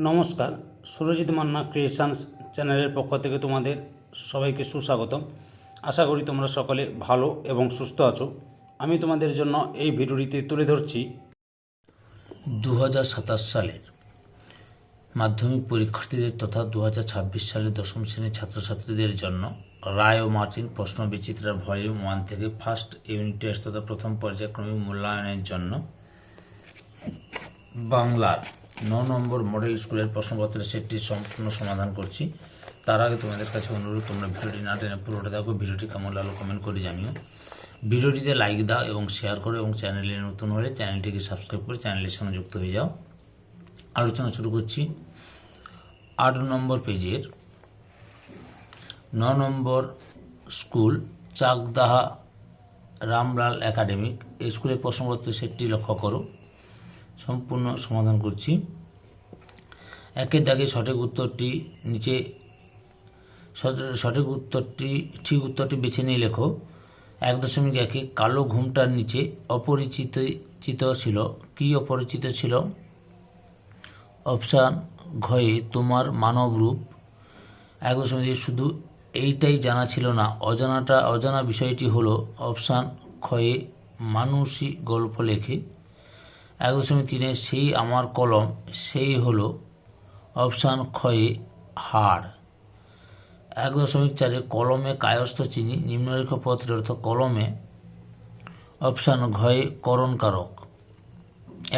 নমস্কার, সুরজিৎ মান্না ক্রিয়েশনস চ্যানেলের পক্ষ থেকে তোমাদের সবাইকে সুস্বাগতম। আশা করি তোমরা সকলে ভালো এবং সুস্থ আছো। আমি তোমাদের জন্য এই ভিডিওটিতে তুলে ধরছি 2027 সালের মাধ্যমিক পরীক্ষার্থীদের তথা 2026 সালের দশম শ্রেণীর ছাত্রছাত্রীদের জন্য রায় ও মার্টিন প্রশ্ন বিচিত্রা ভলিউম 1 থেকে ফার্স্ট ইউনিট টেস্ট তথা প্রথম পর্যায়ক্রমিক মূল্যায়নের জন্য বাংলার 9 নম্বর মডেল স্কুলের প্রশ্নপত্রের সেটটি সম্পূর্ণ সমাধান করছি। তার আগে তোমাদের কাছে অনুরোধ, তোমরা ভিডিওটি না টেনে পুরোটা দেখো। ভিডিওটি কেমন লাগলো কমেন্ট করে জানিও। ভিডিওটিতে লাইক দাও এবং শেয়ার করো এবং চ্যানেলে নতুন হলে চ্যানেলটিকে সাবস্ক্রাইব করে চ্যানেলের সঙ্গে যুক্ত হয়ে যাও। আলোচনা শুরু করছি। 8 নম্বর পেজের 9 নম্বর স্কুল চাকদাহা রামলাল একাডেমিক এই স্কুলের প্রশ্নপত্রের সেটটি লক্ষ্য করো, সম্পূর্ণ সমাধান করছি। একের দাগে সঠিক উত্তরটি নিচে ঠিক উত্তরটি বেছে নিয়ে লেখো। 1.1 কালো ঘুমটার নিচে অপরিচিত ছিল। কি অপরিচিত ছিল? অপশান ঘয়ে তোমার মানব রূপ। 1.2 শুধু এইটাই জানা ছিল না, অজানা বিষয়টি হলো। অপশান ক্ষয়ে মানুষই গল্প লেখে। 1.3 সেই আমার কলম, সেই হলো। অপশান ক্ষয়ে হাড়। 1.4 কলমে কায়স্থ চিনি নিম্নরেখ পত্রের অর্থ কলমে। অপশান ঘয়ে করণ কারক।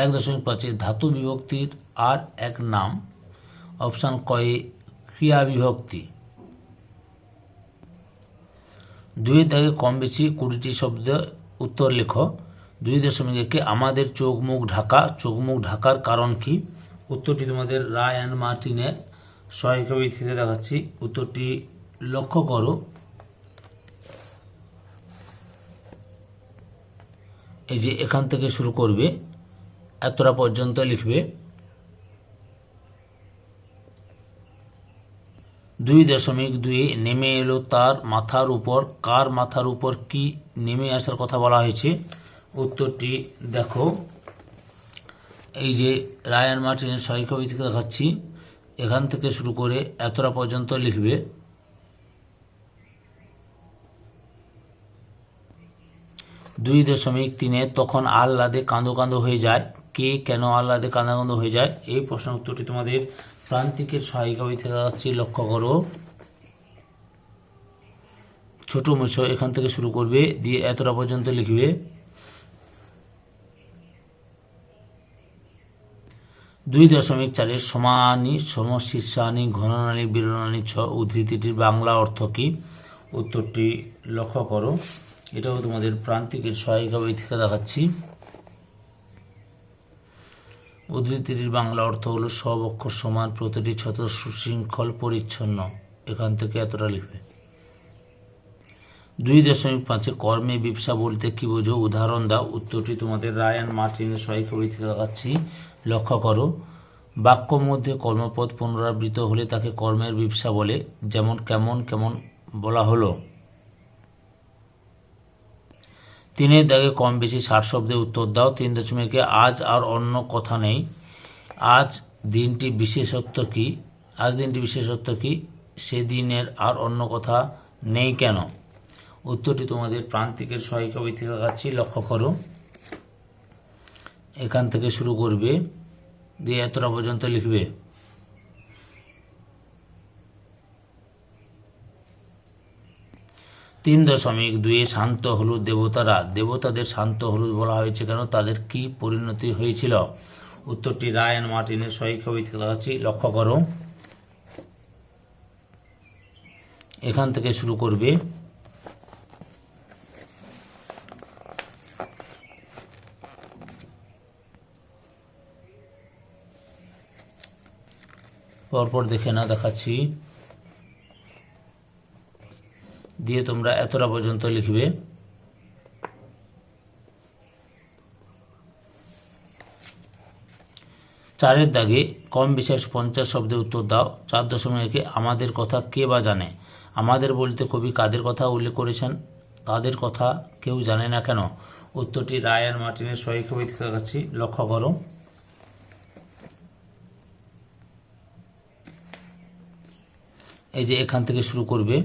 1.5 ধাতু বিভক্তির আর এক নাম। অপশান কয়ে ক্রিয়া বিভক্তি। 2 দাগে কম বেশি 20টি শব্দ উত্তর লেখো। 2.1 আমাদের চোখ মুখ ঢাকার কারণ কি? উত্তরটি তোমাদের রায় অ্যান্ড মার্টিনের সহায়িকা বই থেকে দেখাচ্ছি। উত্তরটি লক্ষ্য করো। এই যে এখান থেকে শুরু করবে, এতটা পর্যন্ত লিখবে। 2.2 নেমে এলো তার মাথার উপর। কার মাথার উপর কি নেমে আসার কথা বলা হয়েছে? উত্তরটি দেখো, এই যে রায়ান মার্টিনের সহায়িকা বই থেকে দেখাচ্ছি। এখান থেকে শুরু করে এতটা পর্যন্ত লিখবে। 2.3 তখন আহ্লাদে কাঁদো কাঁদো হয়ে যায়। কে কেন আহ্লাদে কাঁদো কাঁদো হয়ে যায়? এই প্রশ্নের উত্তরটি তোমাদের প্রান্তিকের সহায়িকা বই থেকে দেখাচ্ছি, লক্ষ্য করো। ছোট মেশো এখান থেকে শুরু করবে, দিয়ে এতটা পর্যন্ত লিখবে। 2.4 সমানি সমশীর্ষানি ঘননালী বিরনালী ছ উদ্ধৃতিটির বাংলা অর্থ কি? উত্তরটি লক্ষ্য করো। এটাও তোমাদের প্রান্তিকের সহায়িকা বই থেকে দেখাচ্ছি। উদ্ধৃতিটির বাংলা অর্থ হলো সব অক্ষর সমান, প্রতিটি ছত্র সুশৃঙ্খল পরিচ্ছন্ন। এখান থেকে এতটা লিখবে। 2.5 কর্মে বিপসা বলতে কি বোঝো? উদাহরণ দাও। উত্তরটি তোমাদের রায় অ্যান্ড মার্টিনের সহায়িকা বই থেকে দেখাচ্ছি, লক্ষ্য করো। বাক্য মধ্যে কর্মপদ পুনরাবৃত্ত হলে তাকে কর্মের বিপসা বলে। যেমন কেমন কেমন বলা হলো। 3 দাগে কম বেশি 60 শব্দে উত্তর দাও। 3.1 আজ আর অন্য কথা নেই। আজ দিনটি বিশেষত্ব কি? আজ দিনটি বিশেষত্ব কি? সেদিনের আর অন্য কথা নেই কেন? উত্তরটি তোমাদের প্রান্তিকের সহায়িকা বই থেকে দেখাচ্ছি, লক্ষ্য করো। এখান থেকে শুরু করবে, দিয়ে এতটা পর্যন্ত লিখবে। 3.2 শান্ত হলুদ দেবতারা। দেবতাদের শান্ত হলুদ বলা হয়েছে কেন? তাদের কি পরিণতি হয়েছিল? উত্তরটি রায় অ্যান্ড মার্টিনের সহায়িকা বই থেকে দেখাচ্ছি, লক্ষ্য করো। এখান থেকে শুরু করবে, পরপর দেখে না দেখাচ্ছি, দিয়ে তোমরা এতটা পর্যন্ত লিখবে। 4 দাগে কম বিশেষ 50 শব্দে উত্তর দাও। 4.1 আমাদের কথা কে বা জানে? আমাদের বলতে কবি কাদের কথা উল্লেখ করেছেন? তাদের কথা কেউ জানে না কেন? উত্তরটি রায় অ্যান্ড মার্টিনের সহায়িকা বই থেকে দেখাচ্ছি, লক্ষ্য করো। এই যে এখান থেকে শুরু করবে,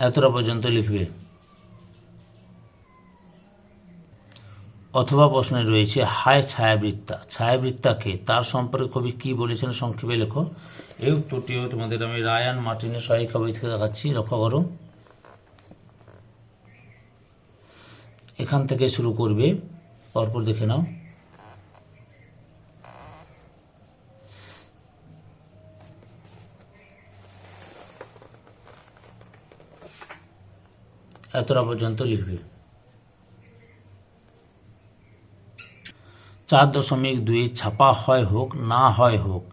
এতটা পর্যন্ত লিখবে। অথবা প্রশ্নে রয়েছে হায় ছায়াবৃত্তা, ছায়াবৃত্তাকে তার সম্পর্কে কবি কি বলেছেন সংক্ষেপে লেখো। এই উত্তরটিও তোমাদের আমি রায়ান মার্টিনের সহায়িকা বই থেকে দেখাচ্ছি, লক্ষ্য করো। এখান থেকে শুরু করবে, পরপর দেখে নাও। এতটা পর্যন্ত লিখবে। 4.2 ছাপা হয় হোক না হয় হোক,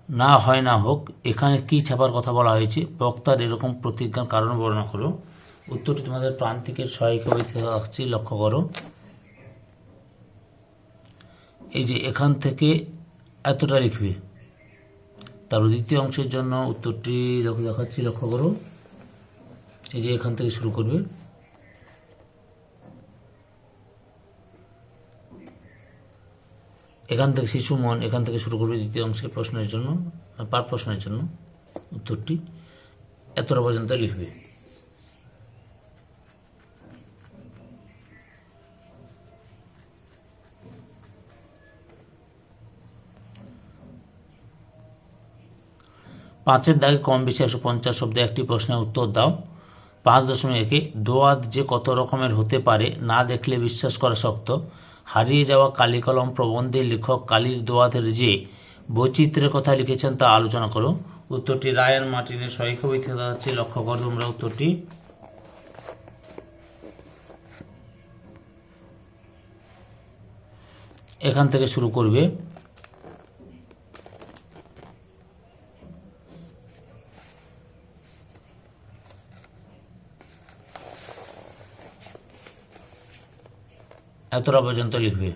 না হয় না হোক, এখানে কি ছাপার কথা বলা হয়েছে? বক্তার এরকম প্রতিজ্ঞার কারণ বর্ণনা করো। উত্তরটি তোমাদের প্রান্তিকের সহায়িকা বই থেকে আসছি, লক্ষ্য করো। এই যে এখান থেকে এতটা লিখবে। তারপর দ্বিতীয় অংশের জন্য উত্তরটি দেখাচ্ছি, লক্ষ্য করো। এই যে এখান থেকে শুরু করবে, এখান থেকে শিশু মন, এখান থেকে শুরু করবে দ্বিতীয় অংশের প্রশ্নের জন্য, পার প্রশ্নের জন্য উত্তরটি এতটা পর্যন্ত লিখবে। পাঁচের দাগে কম বেশি 150 শব্দে একটি প্রশ্নের উত্তর দাও। 5.1 দোয়াত যে কত রকমের হতে পারে না দেখলে বিশ্বাস করা শক্ত। হারিয়ে যাওয়া কালি কলম প্রবন্ধের লেখক কালির দোয়াতের যে বৈচিত্র্যের কথা লিখেছেন তা আলোচনা করো। উত্তরটি রায়ান মার্টিনের সহায়িকা বই থেকে দেখাচ্ছি, লক্ষ্য করো তোমরা উত্তরটি। এখান থেকে শুরু করবে, এতটা পর্যন্ত লিখবে।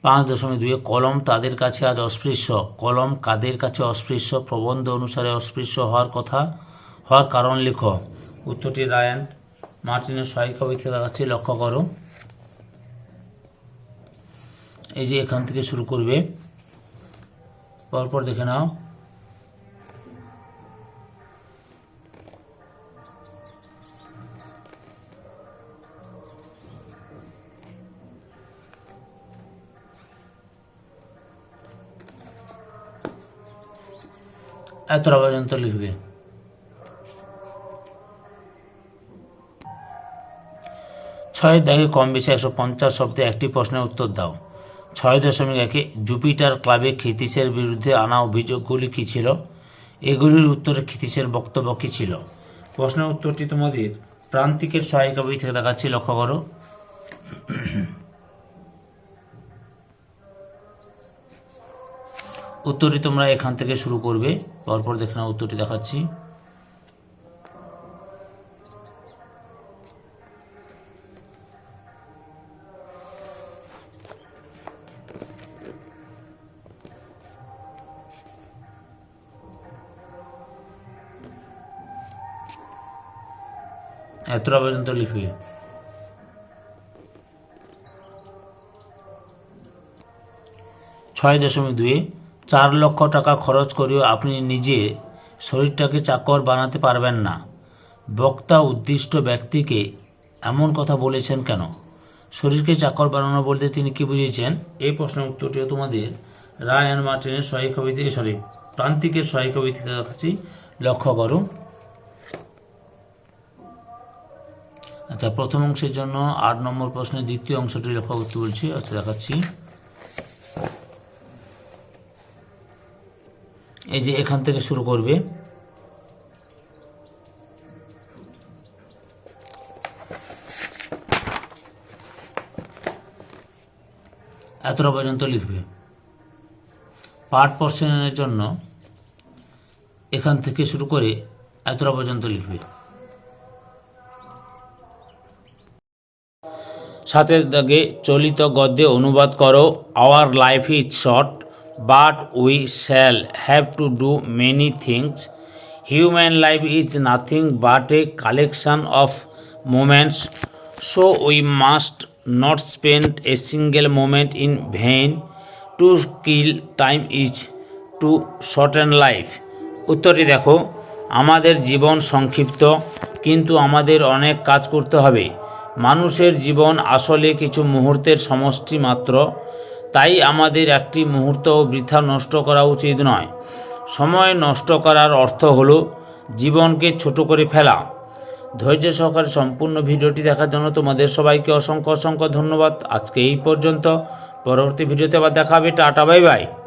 5.2 কলম তাদের কাছে আজ অস্পৃশ্য। কলম কাদের কাছে অস্পৃশ্য? প্রবন্ধ অনুসারে অস্পৃশ্য হওয়ার কারণ লেখো। উত্তরটি রায়ান মার্টিনের সহায়িকা বই থেকে দেখাচ্ছি, লক্ষ্য করো। এই যে এখান থেকে শুরু করবে, পরপর দেখে নাও। এতটা পর্যন্ত লিখবে। 6 দাগে কম বেশি 150 শব্দে একটি প্রশ্নের উত্তর দাও। 6.1 জুপিটার ক্লাবে ক্ষিতীশের বিরুদ্ধে আনা অভিযোগগুলি কী ছিল? এগুলির উত্তরে ক্ষিতীশের বক্তব্য কী ছিল? প্রশ্নের উত্তরটি তোমাদের প্রান্তিকের সহায়িকা বই থেকে দেখাচ্ছি, লক্ষ্য করো। উত্তরটি তোমরা এখান থেকে শুরু করবে, পরপর দেখে নাও, উত্তরটি দেখাচ্ছি। এতটা পর্যন্ত লিখবে। 6.2 4 লক্ষ টাকা খরচ করেও আপনি নিজে শরীরটাকে চাকর বানাতে পারবেন না। বক্তা উদ্দিষ্ট ব্যক্তিকে এমন কথা বলেছেন কেন? শরীরকে চাকর বানানো বলতে তিনি কি বুঝিয়েছেন? এই প্রশ্নের উত্তরটিও তোমাদের রায়ান মার্টিনের সহায়িকা বই থেকে প্রান্তিকের সহায়িকা বই থেকে দেখাচ্ছি, লক্ষ্য করো। আচ্ছা, প্রথম অংশের জন্য 8 নম্বর প্রশ্নের দ্বিতীয় অংশটি লক্ষ্য করতে বলছি, আচ্ছা দেখাচ্ছি। এই যে এখান থেকে শুরু করবে, এতটা পর্যন্ত লিখবে। পাঠ পোর্শনের জন্য এখান থেকে শুরু করে এতটা পর্যন্ত লিখবে। 7 দাগে চলিত গদ্যে অনুবাদ করো। Our life is short, but we shall have to do many things. Human life is nothing but a collection of moments, so we must not spend a single moment in vain. To kill time is to shorten life. উত্তরটি দেখো, আমাদের জীবন সংক্ষিপ্ত, কিন্তু আমাদের অনেক কাজ করতে হবে। মানুষের জীবন আসলে কিছু মুহূর্তের সমষ্টি মাত্র, তাই আমাদের একটি মুহূর্তও বৃথা নষ্ট করা উচিত নয়। সময় নষ্ট করার অর্থ হলো জীবনকে ছোট করে ফেলা। ধৈর্য সহকারে সম্পূর্ণ ভিডিওটি দেখার জন্য তোমাদের সবাইকে অসংখ্য অসংখ্য ধন্যবাদ। আজকে এই পর্যন্ত, পরবর্তী ভিডিওতে আবার দেখা হবে। Tata, bye bye.